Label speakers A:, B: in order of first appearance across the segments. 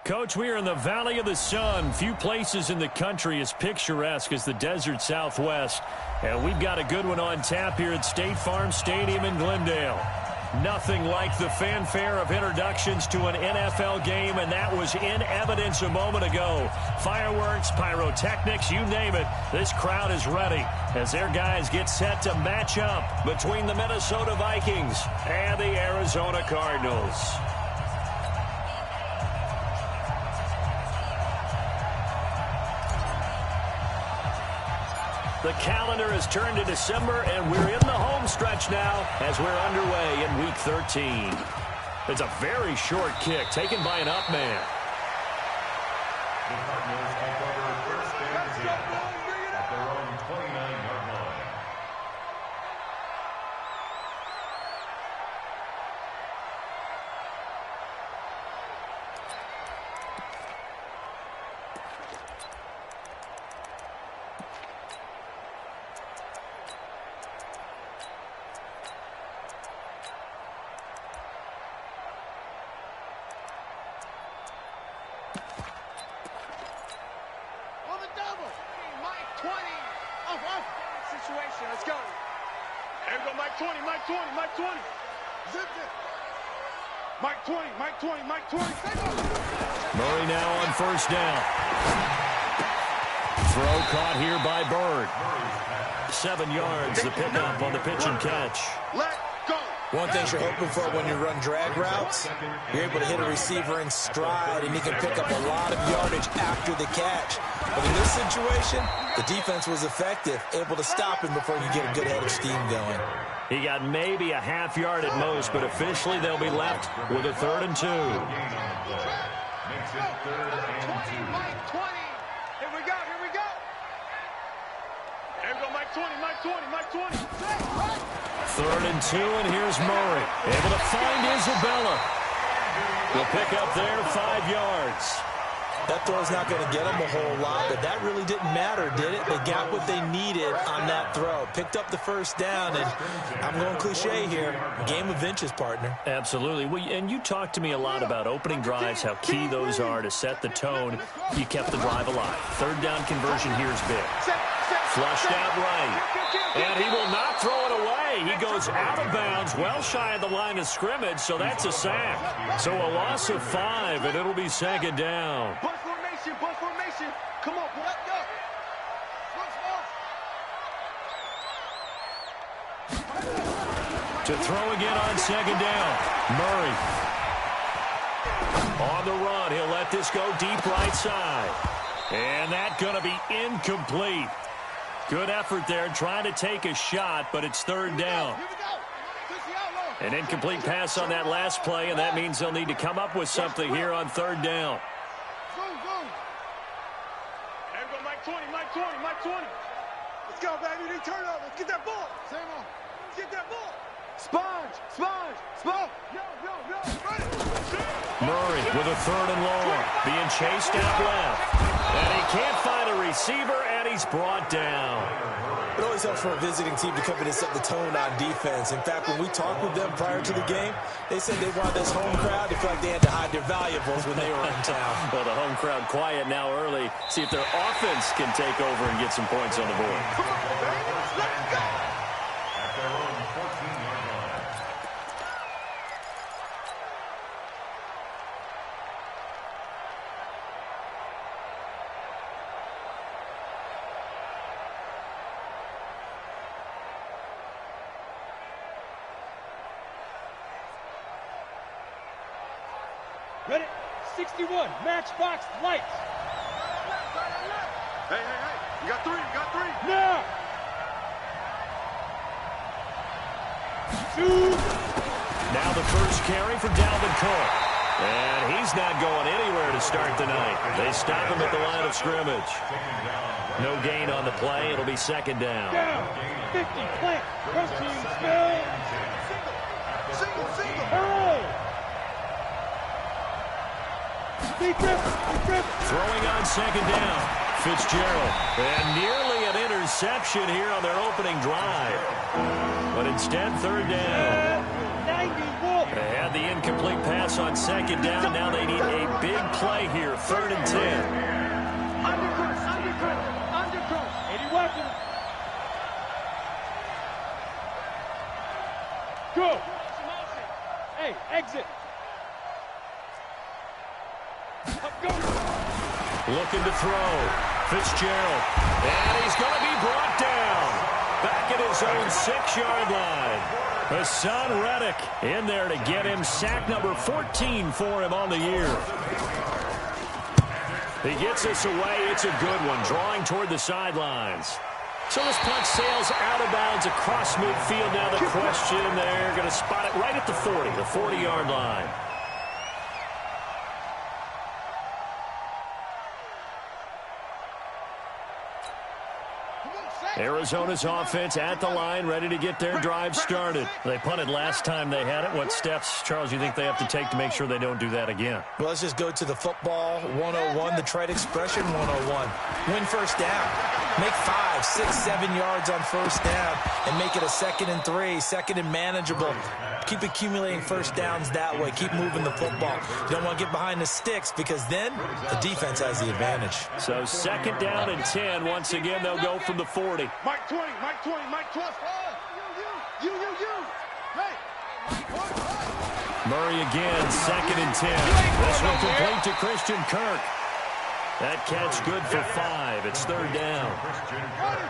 A: Coach, we are in the Valley of the Sun. Few places in the country as picturesque as the desert Southwest. And we've got a good one on tap here at State Farm Stadium in Glendale. Nothing like the fanfare of introductions to an NFL game, and that was in evidence a moment ago. Fireworks, pyrotechnics, you name it. This crowd is ready as their guys get set to match up between the Minnesota Vikings and the Arizona Cardinals. The calendar has turned to December, and we're in the home stretch now as we're underway in Week 13. It's a very short kick taken by an up man.
B: The Cardinals take over first and 10 at their own 29-yard line.
C: Let's go. Here we go, Mike 20, Mike 20, Mike 20. Zip it. Mike 20, Mike 20, Mike 20.
A: Murray now on first down. Throw caught here by Bird. 7 yards, the pickup on the pitch and catch.
C: Let go.
D: One thing you're hoping for when you run drag routes, you're able to hit a receiver in stride, and he can pick up a lot of yardage after the catch. But in this situation, the defense was effective, able to stop him before you get a good head of steam going.
A: He got maybe a half yard at most, but officially they'll be left with a 3rd and 2.
C: Makes it 3rd and 2. Mike 20. Here we go, here we go. Here we go, Mike 20, Mike 20, Mike 20.
A: 3rd and 2, and here's Murray. Able to find Isabella. The pickup there, 5 yards.
D: That throw's not going to get them a whole lot, but that really didn't matter, did it? They got what they needed on that throw. Picked up the first down, and I'm going cliche here. Game of inches, partner.
A: Absolutely. Well, and you talked to me a lot about opening drives, how key those are to set the tone. You kept the drive alive. 3rd down conversion here is big. Flushed out right. And he will not throw it away. He goes out of bounds, well shy of the line of scrimmage, so that's a sack. So a loss of 5, and it'll be 2nd down.
C: Bus formation, bus formation. Come on, let's go.
A: To throw again on 2nd down. Murray. On the run, he'll let this go deep right side. And that's going to be incomplete. Good effort there, trying to take a shot, but it's 3rd down. An incomplete pass on that last play, and that means they'll need to come up with something here on 3rd down.
C: There we go, Mike 20, Mike 20, Mike 20. Let's go, baby. They turn over. Let's get that ball. Get that ball. Sponge, sponge, sponge. Yo.
A: Murray with a 3rd and long, being chased out left. And he can't find a receiver, and he's brought down.
D: It always helps for a visiting team to come in and set the tone on defense. In fact, when we talked with them prior to the game, they said they wanted this home crowd to feel like they had to hide their valuables when they were in town.
A: Well, the home crowd quiet now early. See if their offense can take over and get some points on the board.
C: Come on, baby. Let's go.
B: At their own 14-yard line.
E: Ready? 61, matchbox lights.
C: Hey. You got 3,
E: Now! 2.
A: Now the first carry for Dalvin Cook. And he's not going anywhere to start the night. They stop him at the line of scrimmage. No gain on the play. It'll be 2nd down.
E: Down. 50, plant. First team, spell.
C: Single.
E: Hurry! Defense.
A: Throwing on 2nd down. Fitzgerald. And nearly an interception here on their opening drive. But instead, 3rd down.
E: 91.
A: They had the incomplete pass on second down. Now they need a big play here, 3rd and 10.
E: Undercut. 80 weapons. Go. Hey, exit. Go.
A: Looking to throw. Fitzgerald. And he's going to be brought down. Back at his own 6-yard line. Hassan Reddick in there to get him sack number 14 for him on the year. He gets this away. It's a good one, drawing toward the sidelines. So this punt sails out of bounds across midfield. Now the question, they're going to spot it right at the 40, the 40-yard line. Arizona's offense at the line, ready to get their drive started. They punted last time they had it. What steps, Charles, you think they have to take to make sure they don't do that again?
D: Well, let's just go to the football 101, the trade expression 101. Win first down. Make 5, 6, 7 yards on first down and make it a 2nd and 3, 2nd and manageable. Keep accumulating first downs that way. Keep moving the football. You don't want to get behind the sticks because then the defense has the advantage.
A: So 2nd down and 10. Once again, they'll go from the 40.
C: Mike 20, Mike 20, Mike 12. You. Hey.
A: Murray again, 2nd and 10. This one complete to Christian Kirk. That catch good for 5. It's 3rd down.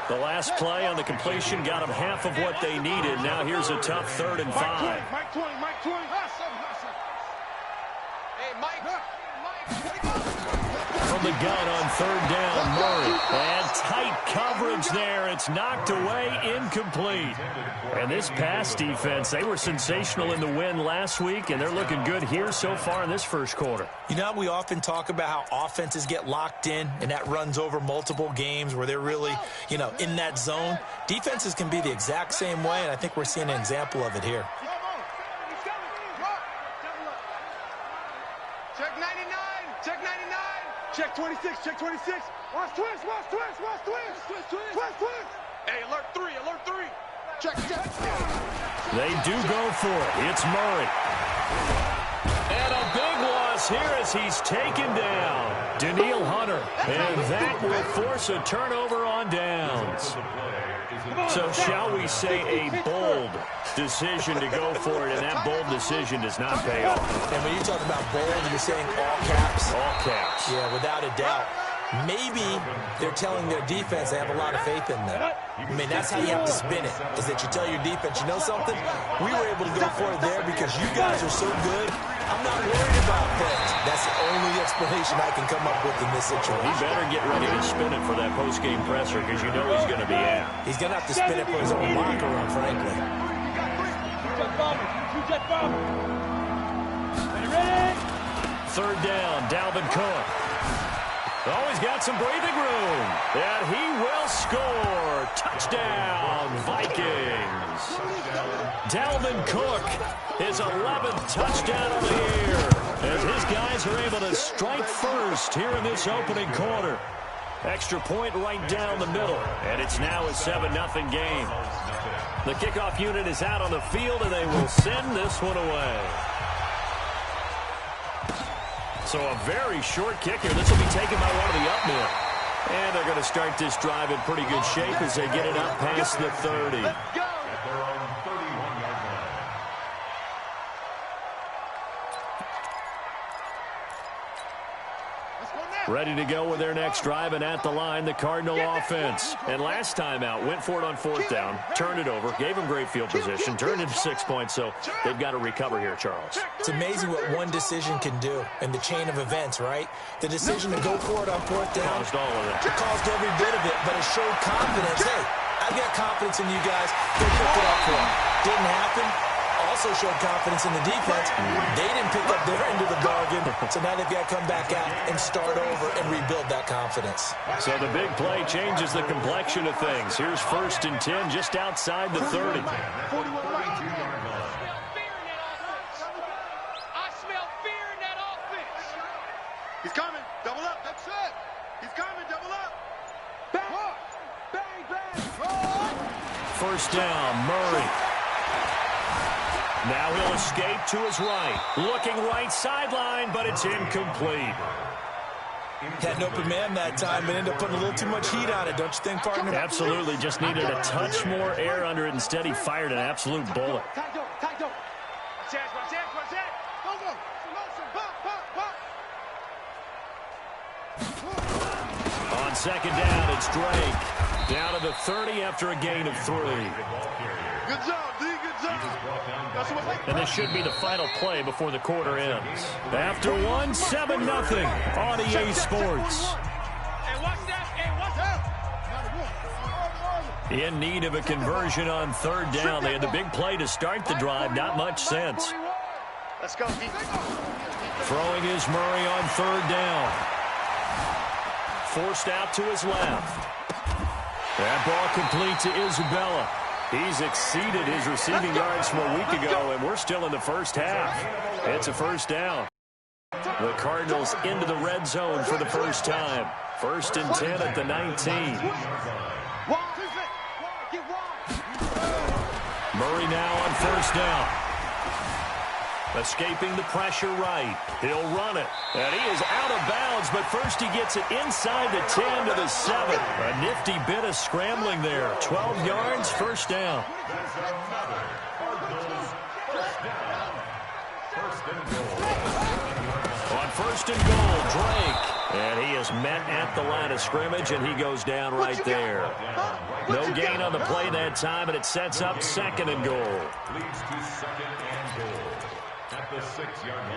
A: The last play on the completion got them half of what they needed. Now here's a tough 3rd and 5.
C: Mike 20. Hey, Mike.
A: From the gun on 3rd down, Murray. And tight coverage there. It's knocked away, incomplete. And this pass defense, they were sensational in the win last week, and they're looking good here so far in this first quarter.
D: You know, we often talk about how offenses get locked in, and that runs over multiple games where they're really, in that zone. Defenses can be the exact same way, and I think we're seeing an example of it here.
C: Check 99. Check 26. Watch twist. Hey, alert 3. Check.
A: They do go for it. It's Murray. And a big loss here as he's taken down. Daniil Hunter. And that will force a turnover on downs. So shall we say a bold decision to go for it, and that bold decision does not pay off.
D: And when you talk about bold, you're saying all caps?
A: All caps.
D: Yeah, without a doubt. Maybe they're telling their defense they have a lot of faith in them. I mean, that's how you have to spin it, is that you tell your defense, you know something? We were able to go for it there because you guys are so good. I'm not worried about things. That's the only explanation I can come up with in this situation.
A: He better get ready to spin it for that post-game presser because you know he's going to be out.
D: He's going to have to spin it for his own locker room, frankly.
E: Ready?
A: 3rd down, Dalvin Cook. Oh, he's got some breathing room. And he will score. Touchdown, Vikings. Dalvin Cook, his 11th touchdown of the year. As his guys are able to strike first here in this opening quarter. Extra point right down the middle. And it's now a 7-0 game. The kickoff unit is out on the field, and they will send this one away. So a very short kicker. This will be taken by one of the up men. And they're going to start this drive in pretty good shape as they get it up past the 30.
B: At their own 31-yard line.
A: Ready to go with their next drive, and at the line, the Cardinal offense. And last time out, went for it on 4th down, turned it over, gave them great field position, turned it to 6 points, so they've got to recover here, Charles.
D: It's amazing what one decision can do in the chain of events, right? The decision to go for it on 4th down.
A: Caused all of it.
D: It caused every bit of it, but it showed confidence. Hey, I've got confidence in you guys. Go pick it up for them. Didn't happen. Also showed confidence in the defense. They didn't pick up their end of the bargain, so now they've got to come back out and start over and rebuild that confidence.
A: So the big play changes the complexion of things. Here's 1st and 10 just outside the 30.
C: I smell fear in that offense. He's coming. Double up. That's it. He's coming. Double up. Bang. Bang.
A: 1st down, Murray. Now he'll escape to his right. Looking right sideline, but it's incomplete.
D: Had an open man that time, but ended up putting a little too much heat on it, don't you think, partner?
A: Absolutely. Just needed a touch more air under it. Instead, he fired an absolute bullet. On second down, it's Drake. Down to the 30 after a gain of 3.
C: Good job, D. Good job.
A: And this should be the final play before the quarter ends. After one, 7-0 on EA Sports. In need of a conversion on third down. They had the big play to start the drive. Not much sense.
C: Let's go, D.
A: Throwing is Murray on third down. Forced out to his left. That ball complete to Isabella. He's exceeded his receiving yards from a week ago, and we're still in the first half. It's a first down. The Cardinals into the red zone for the first time. 1st and 10 at the 19. Murray now on first down. Escaping the pressure right. He'll run it. And he is out of bounds, but first he gets it inside the 10 to the 7. A nifty bit of scrambling there. 12 yards, first down. On first and goal, Drake. And he is met at the line of scrimmage, and he goes down right there. No gain on the play that time, and it sets up 2nd and goal.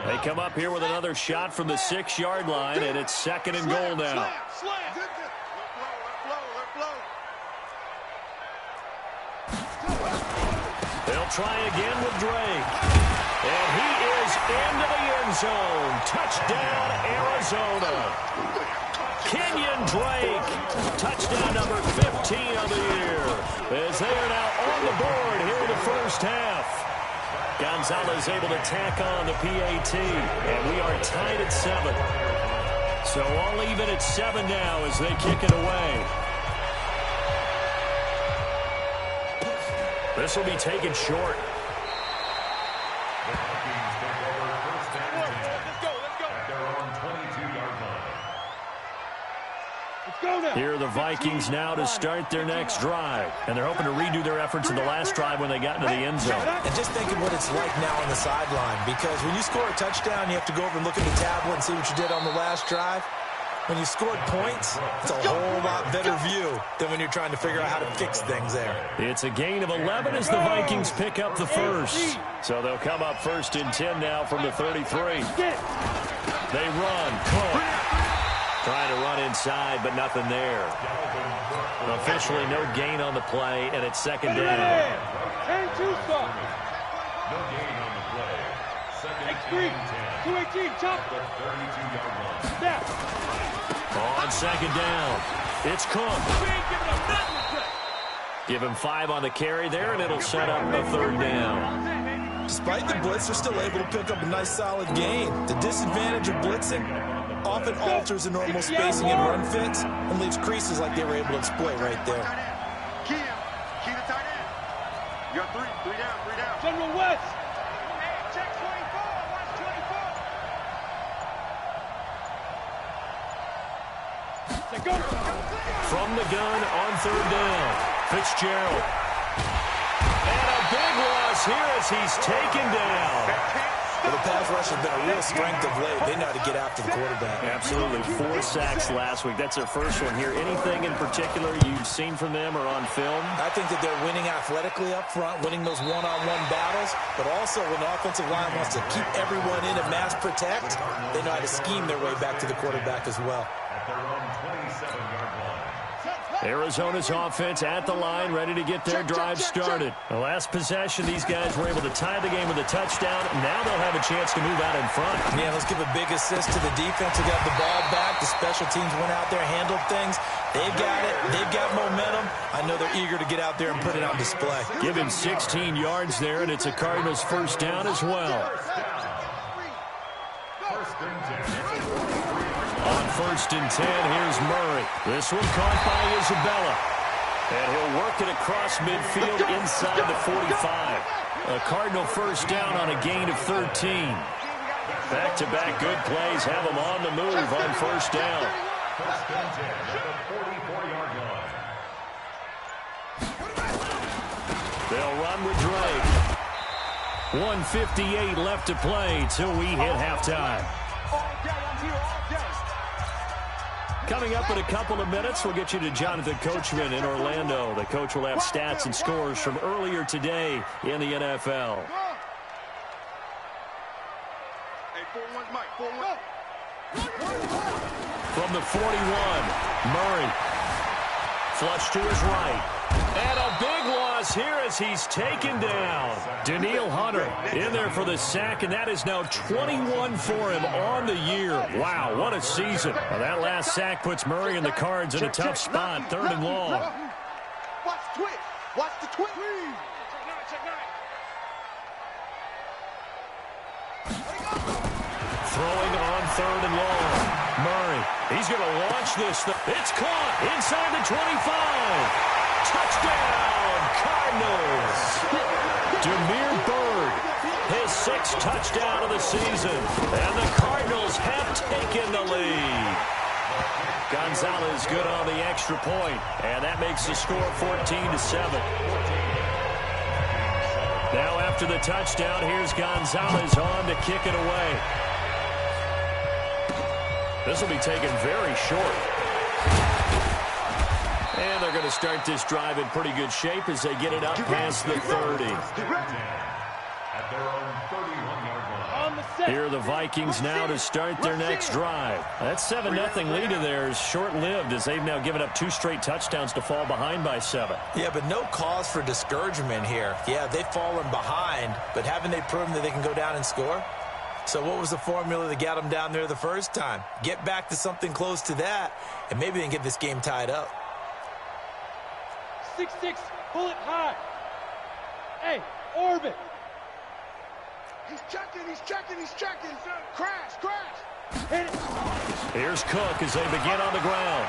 A: They come up here with another shot from the 6-yard line, and it's 2nd and goal now. They'll try again with Drake. And he is into the end zone. Touchdown, Arizona. Kenyon Drake. Touchdown number 15 of the year. As they are now on the board here in the first half. Gonzalez able to tack on the PAT, and we are tied at 7. So all even at 7 now as they kick it away. This will be taken short. Here are the Vikings now to start their next drive. And they're hoping to redo their efforts in the last drive when they got into the end zone.
D: And just think of what it's like now on the sideline. Because when you score a touchdown, you have to go over and look at the tablet and see what you did on the last drive. When you scored points, it's a whole lot better view than when you're trying to figure out how to fix things there.
A: It's a gain of 11 as the Vikings pick up the first. So they'll come up 1st and 10 now from the 33. They run. Cook. Trying to run inside, but nothing there. Officially no gain on the play, and it's 2nd down.
C: And 2 stop. No gain on the play. 2nd and 10. 218, chop. The 32-yard line. Snap.
A: On 2nd down, it's Cook. Give him 5 on the carry there, and it'll set up a 3rd down.
D: Despite the blitz, they're still able to pick up a nice solid gain. The disadvantage of blitzing often alters the normal spacing and run fits and leaves creases like they were able to exploit right there.
C: Key to tight end. You got 3 down.
E: General West.
C: Check 24. Watch 24.
A: From the gun on 3rd down, Fitzgerald. And a big loss here as he's taken down.
D: Well, the pass rush has been a real strength of late. They know how to get after the quarterback.
A: Absolutely. 4 sacks last week. That's their first one here. Anything in particular you've seen from them or on film?
D: I think that they're winning athletically up front, winning those one-on-one battles, but also when the offensive line wants to keep everyone in and mass protect, they know how to scheme their way back to the quarterback as well.
B: At their own 27-yard line.
A: Arizona's offense at the line, ready to get their drive started. The last possession, these guys were able to tie the game with a touchdown. Now they'll have a chance to move out in front.
D: Yeah, let's give a big assist to the defense who got the ball back. The special teams went out there, handled things. They've got it. They've got momentum. I know they're eager to get out there and put it on display.
A: Give him 16 yards there, and it's a Cardinals first down as well. On 1st and 10, here's Murray. This one caught by Isabella. And he'll work it across midfield inside the 45. A Cardinal first down on a gain of 13. Back-to-back good plays have them on the move on first down.
B: First and 10 at the 44-yard line.
A: They'll run with Drake. 1:58 left to play till we hit halftime. Coming up in a couple of minutes, we'll get you to Jonathan Coachman in Orlando. The coach will have stats and scores from earlier today in the NFL. From the 41, Murray. Flush to his right. And a big loss here as he's taken down. Daniil Hunter in there for the sack, and that is now 21 for him on the year. Wow, what a season. Well, that last sack puts Murray and the Cards in a tough spot, 3rd and long.
C: Watch the twitch. Watch the twitch.
A: Throwing on 3rd and long. Murray, he's going to launch this. It's caught inside the 25. Touchdown, Cardinals. Demir Bird, his 6th touchdown of the season. And the Cardinals have taken the lead. Gonzalez good on the extra point, and that makes the score 14-7. Now after the touchdown, here's Gonzalez on to kick it away. This will be taken very short. And they're going to start this drive in pretty good shape as they get it up past the 30.
B: At their own 31-yard line.
A: Here are the Vikings now to start their next drive. That 7-0 lead of theirs short-lived as they've now given up 2 straight touchdowns to fall behind by 7.
D: Yeah, but no cause for discouragement here. Yeah, they've fallen behind, but haven't they proven that they can go down and score? So what was the formula that got them down there the first time? Get back to something close to that, and maybe they can get this game tied up.
E: 6-6, pull it high. Hey, orbit.
C: He's checking. Crash.
E: Hit it.
A: Here's Cook as they begin on the ground.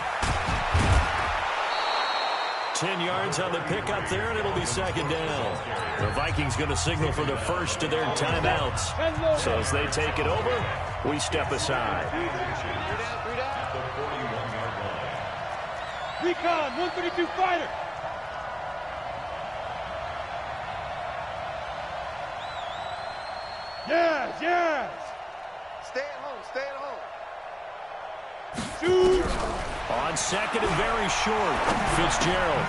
A: 10 yards on the pickup there, and it'll be 2nd down. The Vikings going to signal for the first of their timeouts. So as they take it over, we step aside.
B: At the 41-yard line.
E: Recon, 132 fighter. Yes.
C: Stay at home.
E: Shoot.
A: On 2nd and very short, Fitzgerald.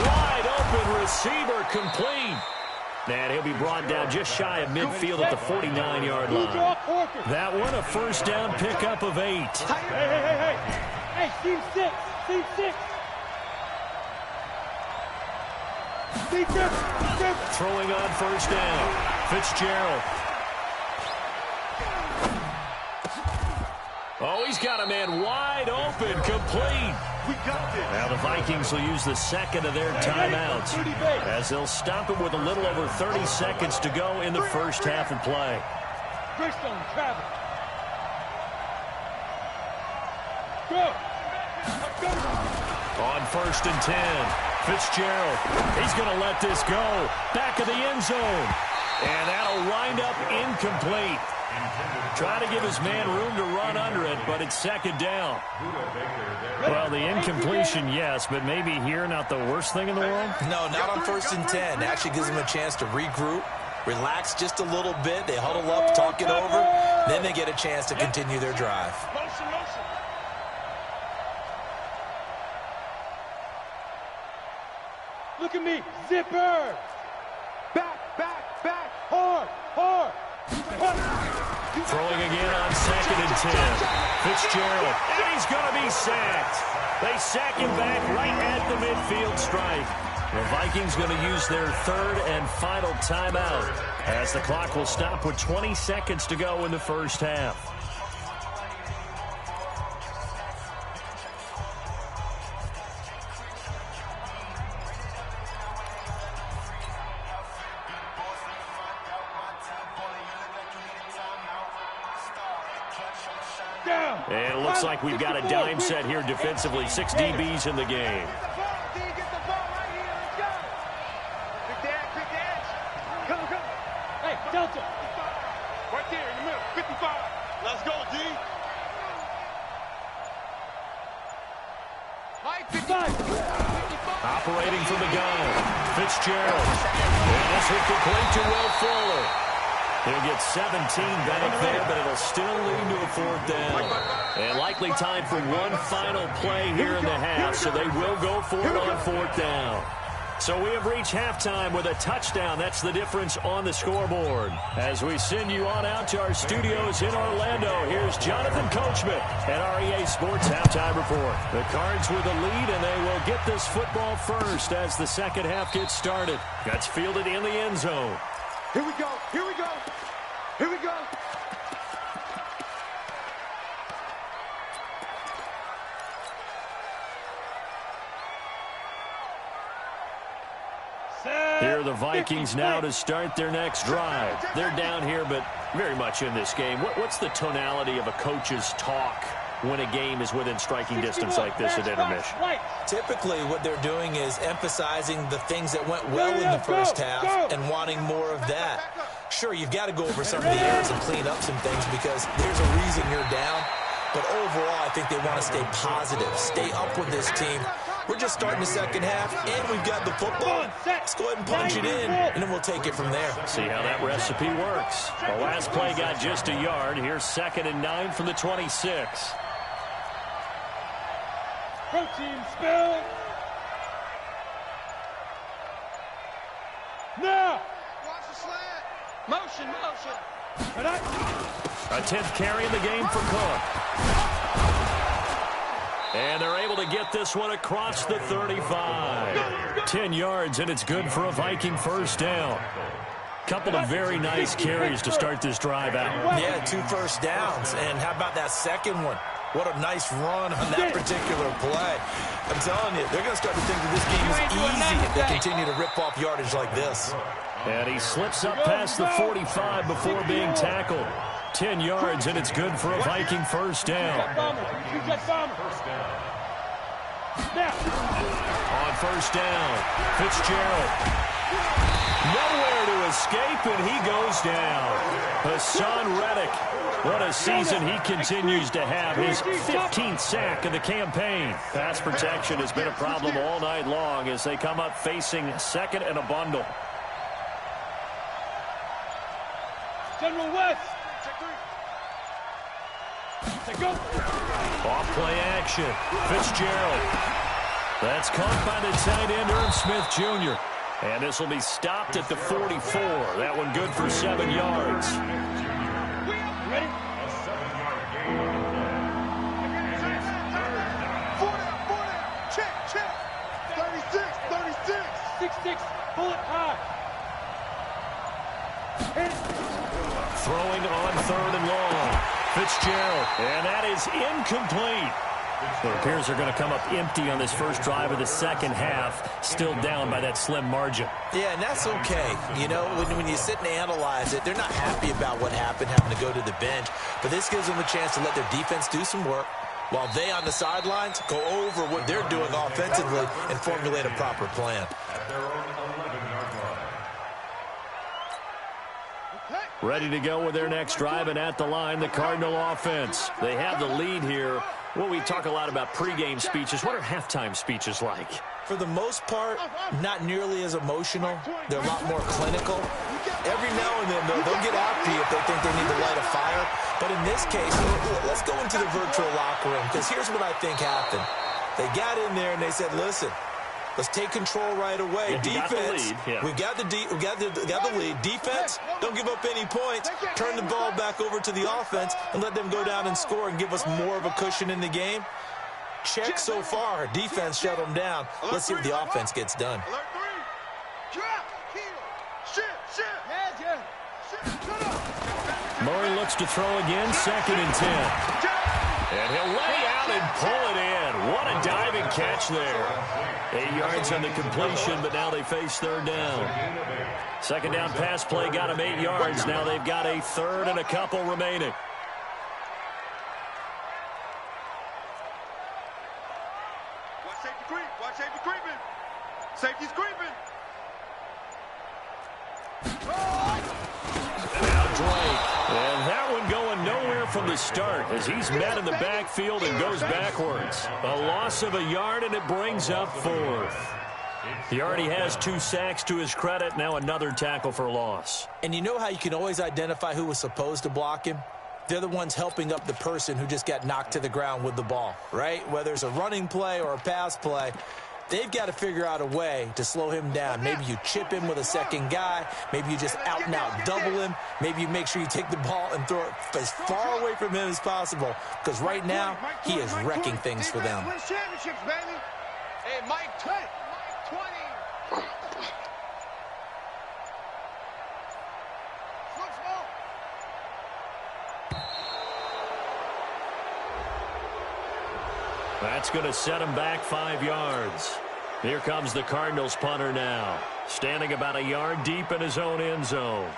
A: Wide open receiver complete. And he'll be brought down just shy of midfield at the 49-yard line. That one, a first down pickup of 8.
E: Hey, team 6.
A: Throwing on first down, Fitzgerald. Oh, he's got a man wide open, complete. Now the Vikings will use the 2nd of their timeouts as they'll stop it with a little over 30 seconds to go in the first half of play.
E: Greystone, travel. Go.
A: On 1st and 10, Fitzgerald. He's going to let this go. Back of the end zone. And that'll wind up incomplete. Try to give his man room to run under it, but it's 2nd down. Well, the incompletion, yes, but maybe here not the worst thing in the world?
D: No, not on 1st and 10. Actually gives them a chance to regroup, relax just a little bit. They huddle up, talk it over. Then they get a chance to continue their drive.
C: Motion.
E: Look at me. Zipper. Back. Hard.
A: Throwing again on 2nd and 10. Fitzgerald, and he's going to be sacked. They sack him back right at the midfield stripe. The Vikings going to use their 3rd and final timeout as the clock will stop with 20 seconds to go in the first half. And it looks like we've got a dime set here defensively. 6 DBs in the game.
C: Get the ball right here. Let's go. Big edge.
A: operating from the gun. Fitzgerald. And this will complete to Will Fuller. He'll get 17 back there, but it'll still lead to a fourth down. And likely time for one final play here in the half, so they will go for it on fourth down. So we have reached halftime with a touchdown. That's the difference on the scoreboard. As we send you on out to our studios in Orlando, here's Jonathan Coachman at our EA Sports Halftime Report. The Cards with the lead, and they will get this football first as the second half gets started. That's fielded in the end zone.
E: Here we go. Here we go. Here we go.
A: Here are the Vikings now to start their next drive. They're down here, but very much in this game. What's the tonality of a coach's talk when a game is within striking distance like this at intermission?
D: Typically, what they're doing is emphasizing the things that went well in the first half and wanting more of that. Sure, you've got to go over some of the errors and clean up some things because there's a reason you're down. But overall, I think they want to stay positive, stay up with this team. We're just starting the second half, and we've got the football. Let's go ahead and punch it in, and then we'll take it from there.
A: See how that recipe works. The last play got just a yard. Here's 2nd and 9 from the 26.
E: Protein spill. Now.
C: Watch the slant. Motion, motion.
A: A 10th carry in the game for Cook. And they're able to get this one across the 35. 10 yards, and it's good for a Viking first down. Couple of very nice carries to start this drive out.
D: Yeah, 2 first downs. And how about that second one? What a nice run on that particular play. I'm telling you, they're going to start to think that this game is easy if they continue to rip off yardage like this.
A: And he slips up past the 45 before being tackled. 10 yards, and it's good for a Viking first down. On first down, Fitzgerald. Nowhere to escape, and he goes down. Hassan Reddick. What a season he continues to have. His 15th sack of the campaign. Pass protection has been a problem all night long as they come up facing 2nd and a bundle.
E: General West.
A: Off play action. Fitzgerald. That's caught by the tight end, Irv Smith Jr. And this will be stopped at the 44. That one good for 7 yards.
E: Ready?
B: A 7-yard gain.
C: 4 down. Check, check. 36.
E: 6-6. Pull it high.
A: Throwing on 3rd and long. Fitzgerald. And that is incomplete. It appears they're going to come up empty on this first drive of the second half, still down by that slim margin.
D: Yeah, and that's okay. You know, when you sit and analyze it, they're not happy about what happened, having to go to the bench. But this gives them a chance to let their defense do some work while they on the sidelines go over what they're doing offensively and formulate a proper plan.
B: At their own 11-yard line.
A: Ready to go with their next drive, and at the line, the Cardinal offense. They have the lead here. Well, we talk a lot about pregame speeches. What are halftime speeches like?
D: For the most part, not nearly as emotional. They're a lot more clinical. Every now and then, though, they'll get after you if they think they need to light a fire. But in this case, let's go into the virtual locker room, because here's what I think happened. They got in there and they said, listen, let's take control right away. Defense, we've got the lead. Defense, don't give up any points. Turn the ball back over to the offense and let them go down and score and give us more of a cushion in the game. Check so far. Defense shut them down. Let's see what the offense gets done.
C: Alert 3. Drop. Heel. Shift.
A: Murray looks to throw again, 2nd and 10. And he'll lay out and pull it in. What a diving catch there. 8 yards on the completion, but now they face 3rd down. 2nd down pass play got them 8 yards. Now they've got a 3rd and a couple remaining.
C: Watch safety creep. Watch safety creeping. Safety's creeping.
A: Now Drake. And that one going nowhere from the start as he's met in the backfield and goes backwards. A loss of a yard, and it brings up 4th. He already has 2 sacks to his credit. Now another tackle for loss.
D: And you know how you can always identify who was supposed to block him? They're the ones helping up the person who just got knocked to the ground with the ball, right? Whether it's a running play or a pass play, they've got to figure out a way to slow him down. Maybe you chip him with a second guy. Maybe you just out-and-out double him. Maybe you make sure you take the ball and throw it as far away from him as possible. Because right now, he is wrecking things for them.
C: Win championships, baby. Hey, Mike 20. Mike 20.
A: That's going to set him back 5 yards. Here comes the Cardinals punter now, standing about a yard deep in his own end zone.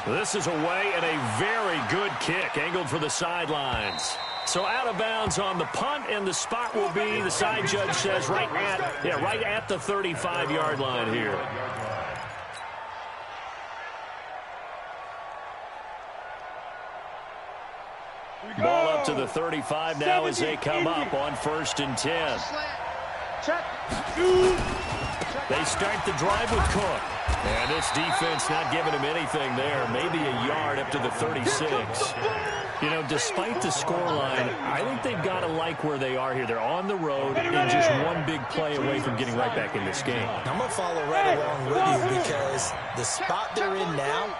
A: This is away and a very good kick, angled for the sidelines. So out of bounds on the punt, and the spot will be, the side judge says, right at the 35-yard line here. Ball up to the 35 now as they come up on 1st and 10. They start the drive with Cook. And this defense not giving him anything there. Maybe a yard up to the 36. You know, despite the scoreline, I think they've got to like where they are here. They're on the road and just one big play away from getting right back in this game.
D: I'm going to follow right along with you because the spot they're in now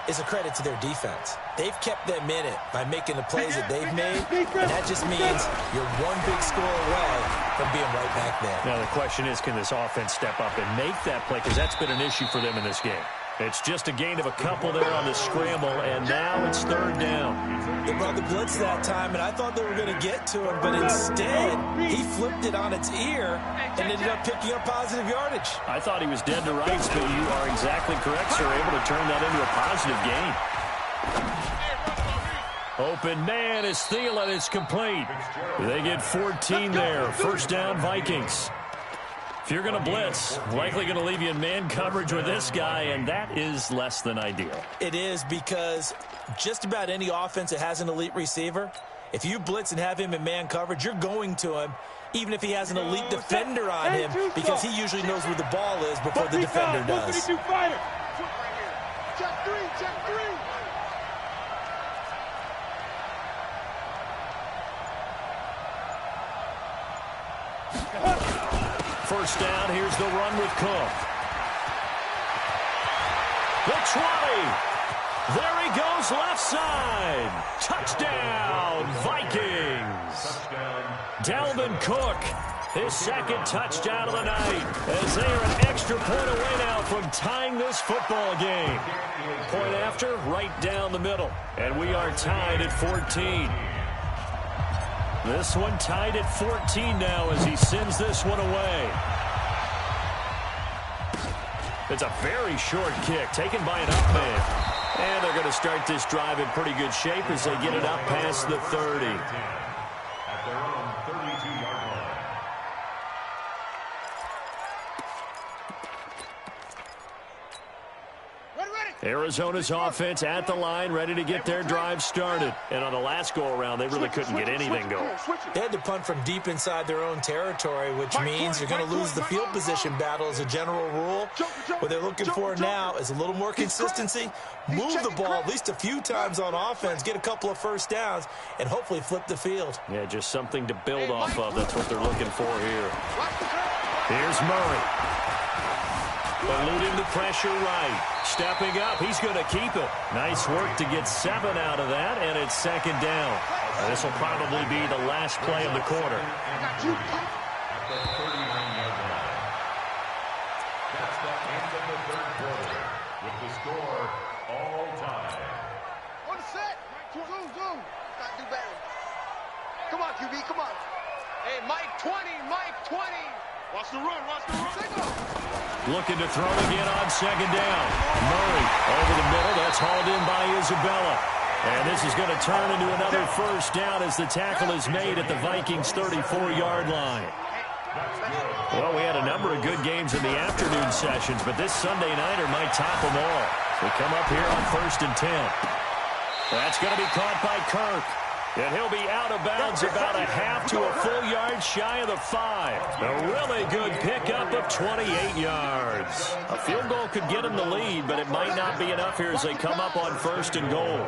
D: is a credit to their defense. They've kept them in it by making the plays that they've made, and that just means you're one big score away from being right back there.
A: Now the question is, can this offense step up and make that play? Because that's been an issue for them in this game. It's just a gain of a couple there on the scramble, and now it's 3rd down.
D: They brought the blitz that time, and I thought they were going to get to him, but instead he flipped it on its ear and ended up picking up positive yardage.
A: I thought he was dead to rights, but you are exactly correct, sir. Able to turn that into a positive gain. Open man is Thielen. It's complete. They get 14 there. 1st down, Vikings. If you're going to blitz, likely going to leave you in man coverage with this guy, and that is less than ideal.
D: It is, because just about any offense that has an elite receiver, if you blitz and have him in man coverage, you're going to him, even if he has an elite defender on him, because he usually knows where the ball is before the defender does.
C: Check 3, check 3.
A: First down, here's the run with Cook. The 20. There he goes, left side. Touchdown, Vikings. Dalvin Cook, his 2nd touchdown of the night, as they are an extra point away now from tying this football game. Point after, right down the middle. And we are tied at 14. This one tied at 14 now as he sends this one away. It's a very short kick taken by an up man. And they're going to start this drive in pretty good shape as they get it up past the 30.
B: At their own 32-yard line.
A: Arizona's offense at the line, ready to get their drive started. And on the last go-around, they really couldn't get anything going.
D: They had to punt from deep inside their own territory, which means you're going to lose the field position battle as a general rule. What they're looking for now is a little more consistency, move the ball at least a few times on offense, get a couple of 1st downs, and hopefully flip the field.
A: Yeah, just something to build off of. That's what they're looking for here. Here's Murray. Eluding the pressure right. Stepping up. He's going to keep it. Nice work to get 7 out of that, and it's 2nd down. This will probably be the last play of the quarter.
B: At the 39-yard line. That's the end of the 3rd quarter with the score all time.
C: On set. Zoom. Got to do better. Come on, QB, come on. Hey, Mike 20, Mike 20. Watch the run.
A: Looking to throw again on 2nd down. Murray over the middle. That's hauled in by Isabella. And this is going to turn into another 1st down as the tackle is made at the Vikings' 34-yard line. Well, we had a number of good games in the afternoon sessions, but this Sunday nighter might top them all. We come up here on 1st and 10. That's going to be caught by Kirk. And he'll be out of bounds about a half to a full yard shy of the 5. A really good pickup of 28 yards. A field goal could get him the lead, but it might not be enough here as they come up on 1st and goal.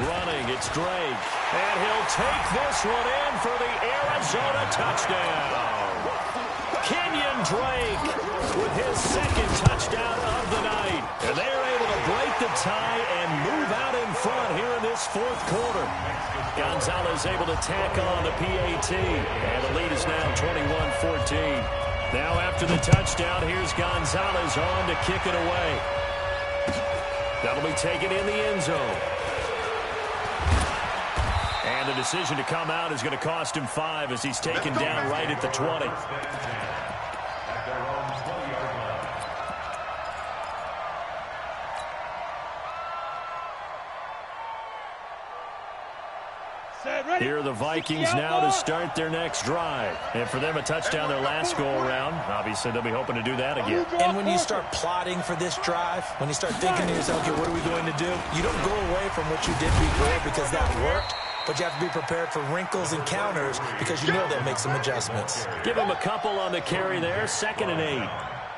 A: Running, it's Drake. And he'll take this one in for the Arizona touchdown. Kenyon Drake with his 2nd touchdown of the night. And they're able to break the tie and move out in front here in this 4th quarter. Gonzalez able to tack on the PAT. And the lead is now 21-14. Now after the touchdown, here's Gonzalez on to kick it away. That'll be taken in the end zone. And the decision to come out is going to cost him 5 as he's taken down right at the 20. Here are the Vikings now to start their next drive. And for them, a touchdown their last go-around. Obviously, they'll be hoping to do that again.
D: And when you start plotting for this drive, when you start thinking to yourself, okay, what are we going to do? You don't go away from what you did before because that worked. But you have to be prepared for wrinkles and counters because you know they'll make some adjustments.
A: Give him a couple on the carry there, 2nd and 8.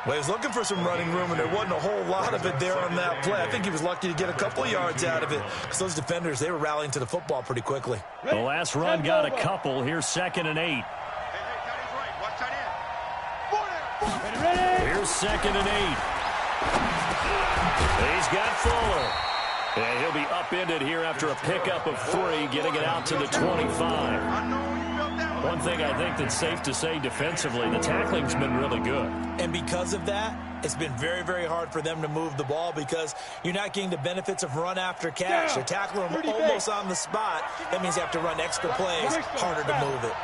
D: Well, he was looking for some running room, and there wasn't a whole lot of it there on that play. I think he was lucky to get a couple yards out of it because those defenders, they were rallying to the football pretty quickly.
A: The last run got a couple. Here's 2nd and 8. Here's 2nd and 8. He's got Fuller. And he'll be upended here after a pickup of 3, getting it out to the 25. One thing I think that's safe to say defensively, the tackling's been really good.
D: And because of that, it's been very, very hard for them to move the ball because you're not getting the benefits of run after catch. They're tackling them almost on the spot. That means you have to run extra plays, harder to move it.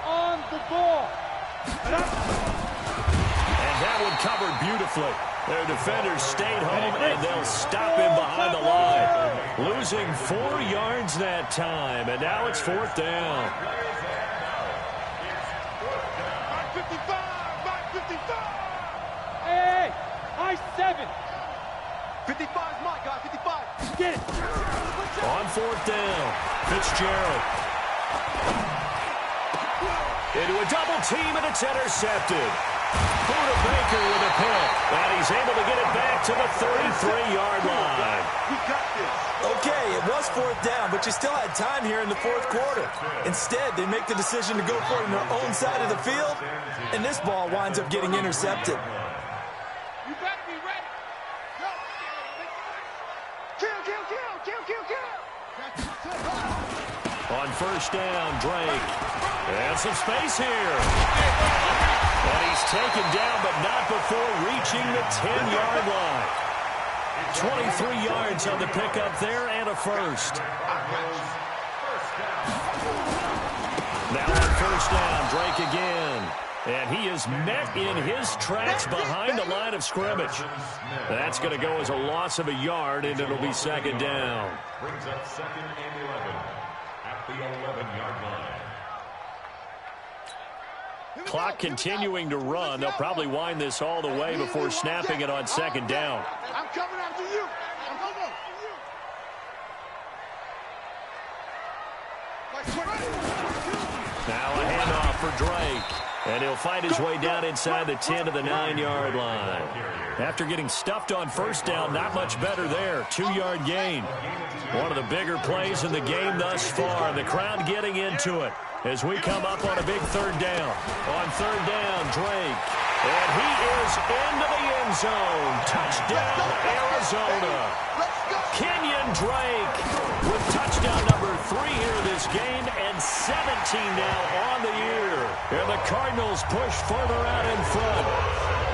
E: On the ball.
A: That one covered beautifully. Their defenders stayed home, and they'll stop him behind the line. Losing 4 yards that time, and now it's 4th down.
E: Back 55, back 55. Hey, I-7. 55 is my guy, 55. Get it.
A: On 4th down, Fitzgerald. Into a double team, and it's intercepted. Buda Baker with a pick, and he's able to get it back to the 33-yard line.
D: Okay, it was 4th down, but you still had time here in the 4th quarter. Instead, they make the decision to go for it on their own side of the field, and this ball winds up getting intercepted.
E: You better be ready. Go. Kill.
A: On 1st down, Drake. And some space here. And he's taken down, but not before reaching the 10-yard line. 23 yards on the pickup there and a first. Now on 1st down, Drake again. And he is met in his tracks behind the line of scrimmage. That's going to go as a loss of a yard, and it'll be 2nd down.
B: Brings up 2nd and 11 at the 11-yard line.
A: Clock continuing to run. They'll probably wind this all the way before snapping it on 2nd down.
E: I'm coming after you. I'm coming after you.
A: Now a handoff for Drake. And he'll find his way down inside the 10 to the 9-yard line. After getting stuffed on 1st down, not much better there. 2-yard gain. One of the bigger plays in the game thus far. The crowd getting into it as we come up on a big 3rd down. On 3rd down, Drake. And he is into the end zone. Touchdown, Arizona. Kenyon Drake with touchdown number 3 here this game and 17 now on the year. And the Cardinals push further out in front.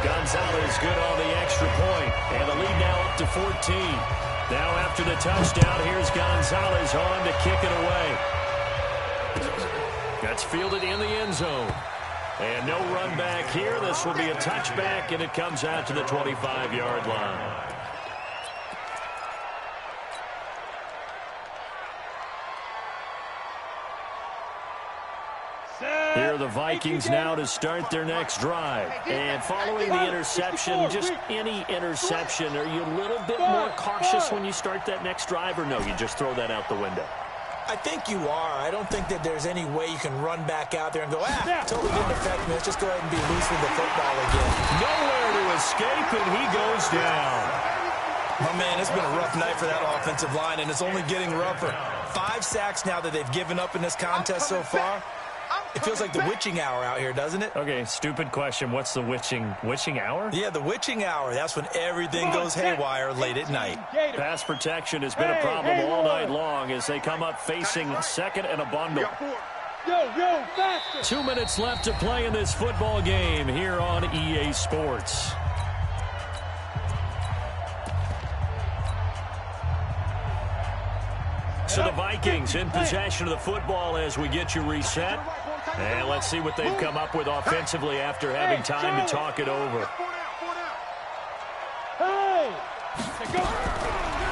A: Gonzalez good on the extra point, and the lead now up to 14. Now after the touchdown, here's Gonzalez on to kick it away. That's fielded in the end zone. And no run back here. This will be a touchback, and it comes out to the 25-yard line.
E: Set.
A: Here are the Vikings now to start their next drive. And following the interception, just any interception, are you a little bit more cautious when you start that next drive, or no, you just throw that out the window?
D: I think you are. I don't think that there's any way you can run back out there and go, totally didn't affect me. Let's just go ahead and be loose with the football again.
A: Nowhere to escape, and he goes down.
D: Oh, man, it's been a rough night for that offensive line, and it's only getting rougher. 5 sacks now that they've given up in this contest so far. It feels like the witching hour out here, doesn't it?
A: Okay, stupid question. What's the witching hour?
D: Yeah, the witching hour. That's when everything goes haywire late at night.
A: Pass protection has been a problem all night long as they come up facing second and a bundle. 2 minutes left to play in this football game here on EA Sports. So the Vikings in possession of the football as we get you reset. And let's see what they've come up with offensively after having time to talk it over.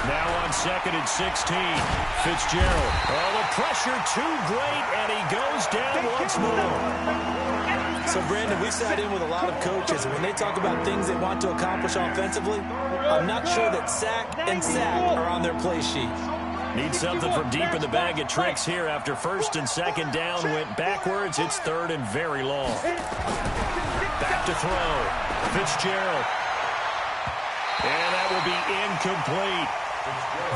A: Now on 2nd and 16. Fitzgerald. Oh, the pressure too great, and he goes down once more.
D: So, Brandon, we sat in with a lot of coaches, and when they talk about things they want to accomplish offensively, I'm not sure that sack and sack are on their play sheet.
A: Need something from deep in the bag of tricks here after 1st and 2nd down went backwards. It's 3rd and very long. Back to throw. Fitzgerald. And that will be incomplete.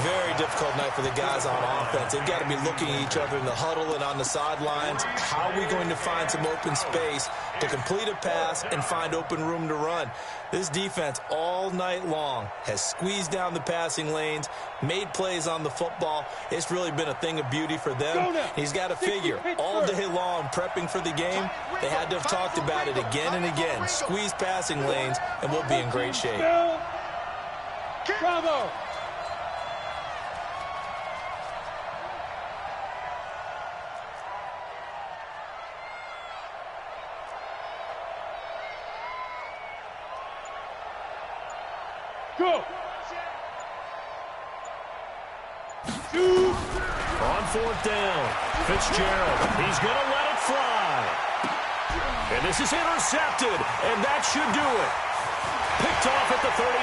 D: Very difficult night for the guys on offense. They've got to be looking at each other in the huddle and on the sidelines. How are we going to find some open space to complete a pass and find open room to run? This defense all night long has squeezed down the passing lanes, made plays on the football. It's really been a thing of beauty for them. He's got to figure all day long prepping for the game. They had to have talked about it again and again. Squeeze passing lanes and we'll be in great shape.
E: Bravo! Go!
A: On 4th down, Fitzgerald. He's going to let it fly. And this is intercepted, and that should do it. Picked off at the 39.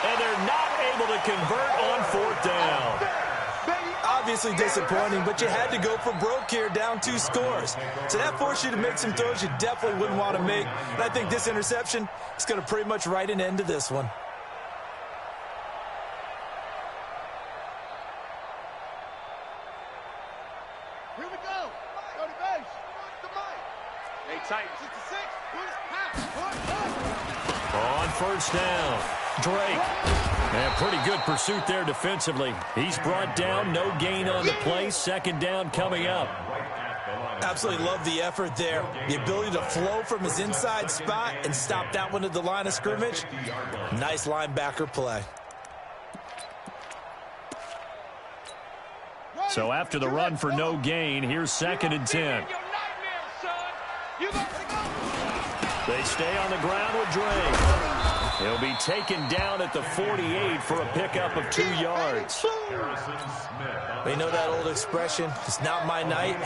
A: And they're not able to convert on 4th down.
D: Obviously disappointing, but you had to go for broke here, down 2 scores. So that forced you to make some throws you definitely wouldn't want to make. And I think this interception is going to pretty much write an end to this one.
E: Here we go. Go to base. Hey, Titans. 66.
A: On 1st down, Drake. And pretty good pursuit there defensively. He's brought down, no gain on the play. 2nd down coming up.
D: Absolutely love the effort there. The ability to flow from his inside spot and stop that one at the line of scrimmage. Nice linebacker play.
A: So after the run for no gain, here's 2nd and 10. They stay on the ground with Drake. He'll be taken down at the 48 for a pickup of 2 yards.
D: We know that old expression, it's not my night.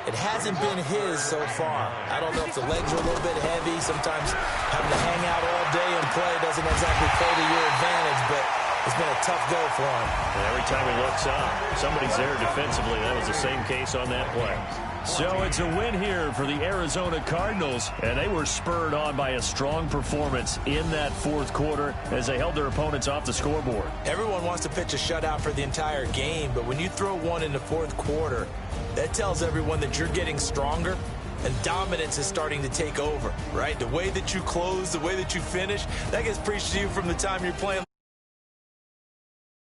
D: It hasn't been his so far. I don't know if the legs are a little bit heavy. Sometimes having to hang out all day and play doesn't exactly play to your advantage, but it's been a tough go for him.
A: And every time he looks up, somebody's there defensively. That was the same case on that play. So it's a win here for the Arizona Cardinals, and they were spurred on by a strong performance in that 4th quarter as they held their opponents off the scoreboard.
D: Everyone wants to pitch a shutout for the entire game, but when you throw one in the 4th quarter, that tells everyone that you're getting stronger and dominance is starting to take over, right? The way that you close, the way that you finish, that gets preached to you from the time you're playing.